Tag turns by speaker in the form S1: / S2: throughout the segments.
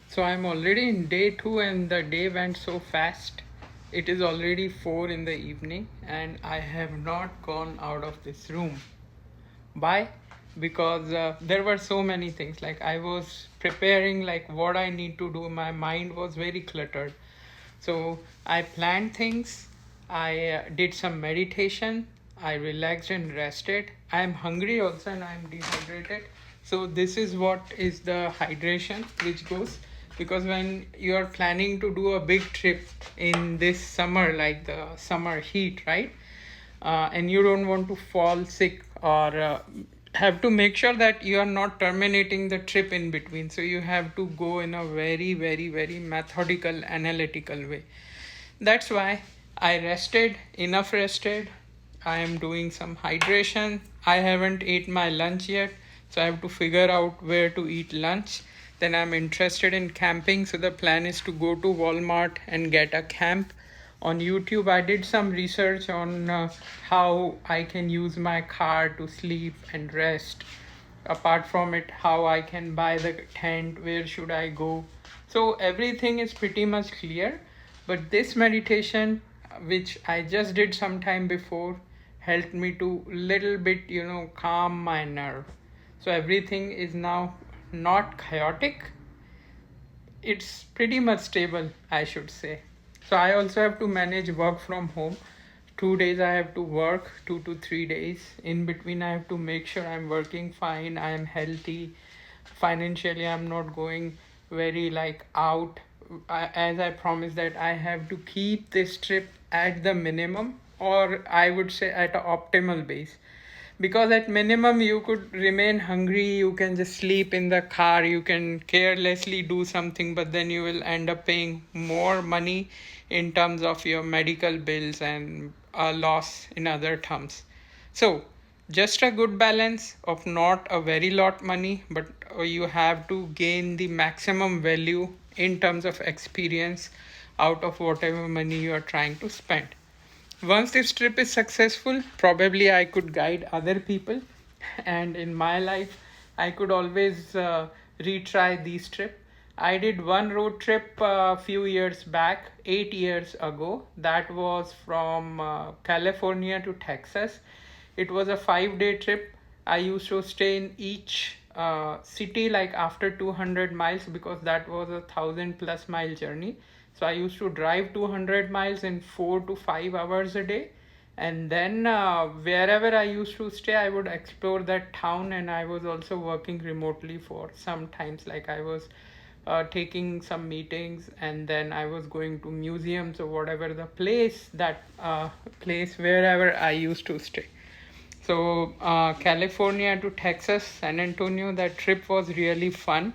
S1: So I'm already in day two, and the day went so fast. It is already 4 in the evening, and I have not gone out of this room. Why? Because there were so many things. Like I was preparing, like what I need to do. My mind was very cluttered. So I planned things. I did some meditation. I relaxed and rested. I am hungry also, and I am dehydrated. So this is what is the hydration which goes, because when you are planning to do a big trip in this summer, like the summer heat, right? And you don't want to fall sick, or have to make sure that you are not terminating the trip in between. So you have to go in a very, very, very methodical, analytical way. That's why I rested, enough rested. I am doing some hydration. I haven't ate my lunch yet, so I have to figure out where to eat lunch. Then I'm interested in camping, so the plan is to go to Walmart and get a camp. On YouTube, I did some research on how I can use my car to sleep and rest. Apart from it, how I can buy the tent, where should I go. So everything is pretty much clear. But this meditation, which I just did some time before, helped me to little bit, calm my nerve. So everything is now not chaotic. It's pretty much stable, I should say. So I also have to manage work from home. 2 days I have to work, 2 to 3 days. In between, I have to make sure I'm working fine, I am healthy. Financially, I'm not going very like out. As I promised that I have to keep this trip at the minimum, or I would say at an optimal base, because at minimum you could remain hungry, you can just sleep in the car, you can carelessly do something, but then you will end up paying more money in terms of your medical bills and a loss in other terms. So just a good balance of not a very lot money, but you have to gain the maximum value in terms of experience out of whatever money you are trying to spend. Once this trip is successful, probably I could guide other people, and in my life, I could always retry these trip. I did one road trip a few years back, 8 years ago. That was from California to Texas. It was a 5 day trip. I used to stay in each city like after 200 miles, because that was a 1,000+ mile journey. So I used to drive 200 miles in 4 to 5 hours a day. And then wherever I used to stay, I would explore that town. And I was also working remotely for some times. Like I was taking some meetings, and then I was going to museums or whatever the place, that place wherever I used to stay. So California to Texas, San Antonio, that trip was really fun.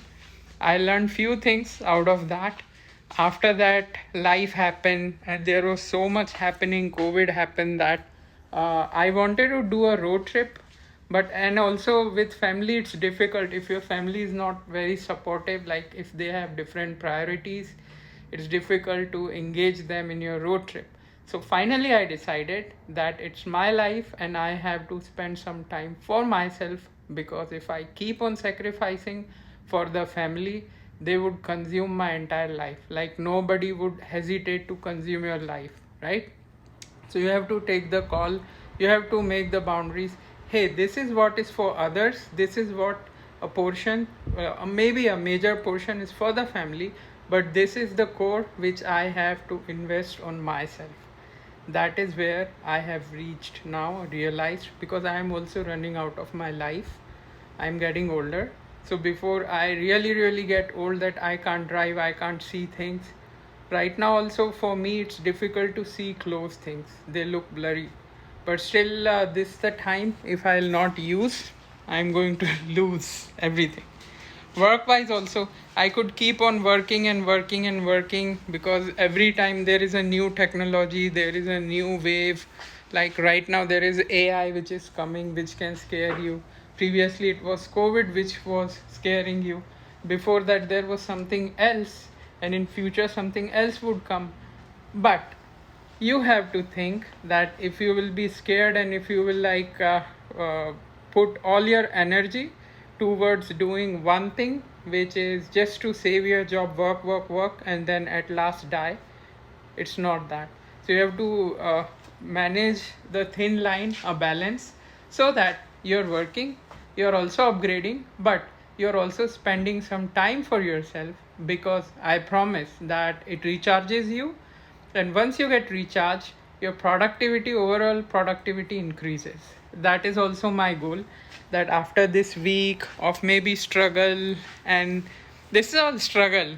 S1: I learned few things out of that. After that, life happened, and there was so much happening. COVID happened, that I wanted to do a road trip, but and also with family, it's difficult if your family is not very supportive. Like if they have different priorities, it's difficult to engage them in your road trip. So finally, I decided that it's my life and I have to spend some time for myself, because if I keep on sacrificing for the family, they would consume my entire life. Like nobody would hesitate to consume your life, right? So you have to take the call, you have to make the boundaries. Hey, this is what is for others, this is what a portion, maybe a major portion is for the family, but this is the core which I have to invest on myself. That is where I have reached now, realized, because I am also running out of my life. I'm getting older. So before I really, really get old, that I can't drive, I can't see things. Right now, also for me, it's difficult to see close things. They look blurry. But still, this is the time. If I'll not use, I'm going to lose everything. Work wise also, I could keep on working and working and working, because every time there is a new technology, there is a new wave. Like right now there is AI which is coming, which can scare you. Previously it was COVID which was scaring you. Before that there was something else, and in future something else would come. But you have to think that if you will be scared, and if you will uh, put all your energy towards doing one thing, which is just to save your job, work, work, work, and then at last die. It's not that. So you have to manage the thin line, a balance, so that you're working, you're also upgrading, but you're also spending some time for yourself, because I promise that it recharges you. And once you get recharged, your productivity, overall productivity, increases. That is also my goal, that after this week of maybe struggle, and this is all struggle,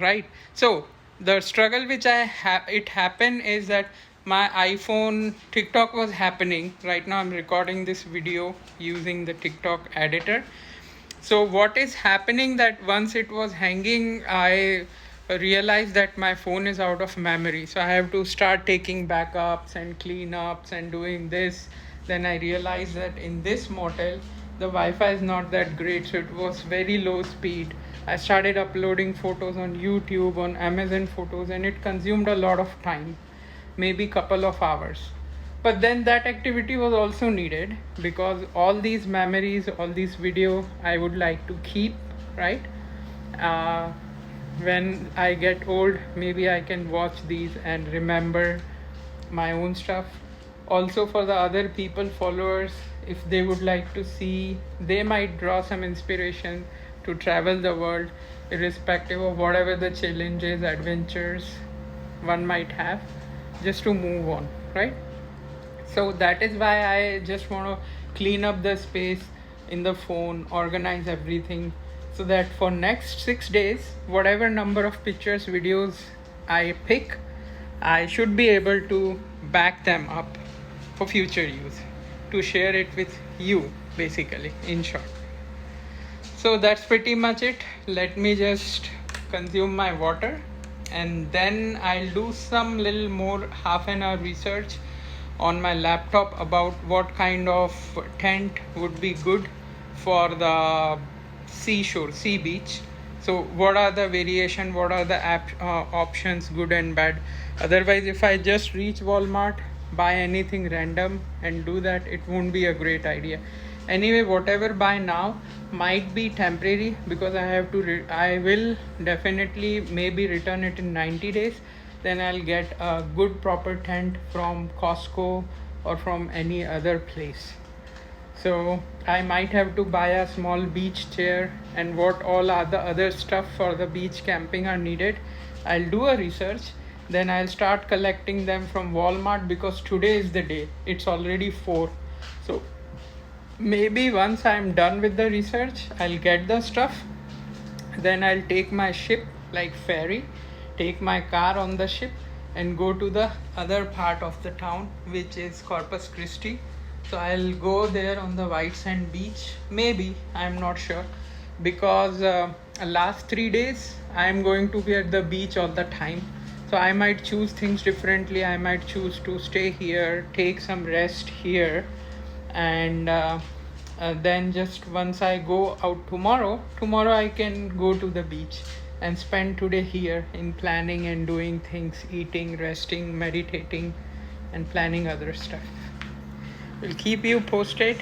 S1: right? So the struggle which it happened is that my iPhone TikTok was happening. Right now I'm recording this video using the TikTok editor. So what is happening, that once it was hanging, I realized that my phone is out of memory. So I have to start taking backups and cleanups and doing this. Then I realized that in this motel, the Wi-Fi is not that great, so it was very low speed. I started uploading photos on YouTube, on Amazon Photos, and it consumed a lot of time, maybe couple of hours. But then that activity was also needed, because all these memories, all these video, I would like to keep, right? uh, when I get old, maybe I can watch these and remember my own stuff. Also, for the other people, followers, if they would like to see, they might draw some inspiration to travel the world, irrespective of whatever the challenges, adventures one might have, just to move on, right? So that is why I just want to clean up the space in the phone, organize everything, so that for next 6 days, whatever number of pictures, videos I pick, I should be able to back them up for future use, to share it with you, basically, in short. So that's pretty much it. Let me just consume my water, and then I'll do some little more half an hour research on my laptop about what kind of tent would be good for the seashore, sea beach. So what are the variation, what are the options, good and bad? Otherwise, if I just reach Walmart, buy anything random and do that, it won't be a great idea. Anyway, whatever buy now might be temporary, because I have to I will definitely maybe return it in 90 days. Then I'll get a good proper tent from Costco or from any other place. So I might have to buy a small beach chair, and what all are the other stuff for the beach camping are needed. I'll do a research, then I'll start collecting them from Walmart, because today is the day. It's already 4. So maybe once I'm done with the research, I'll get the stuff. Then I'll take my ship, like ferry, take my car on the ship, and go to the other part of the town, which is Corpus Christi. So I'll go there on the white sand beach, maybe, I'm not sure, because last 3 days I'm going to be at the beach all the time. So I might choose things differently. I might choose to stay here, take some rest here, and then just once I go out tomorrow I can go to the beach and spend today here in planning and doing things, eating, resting, meditating, and planning other stuff. We'll keep you posted.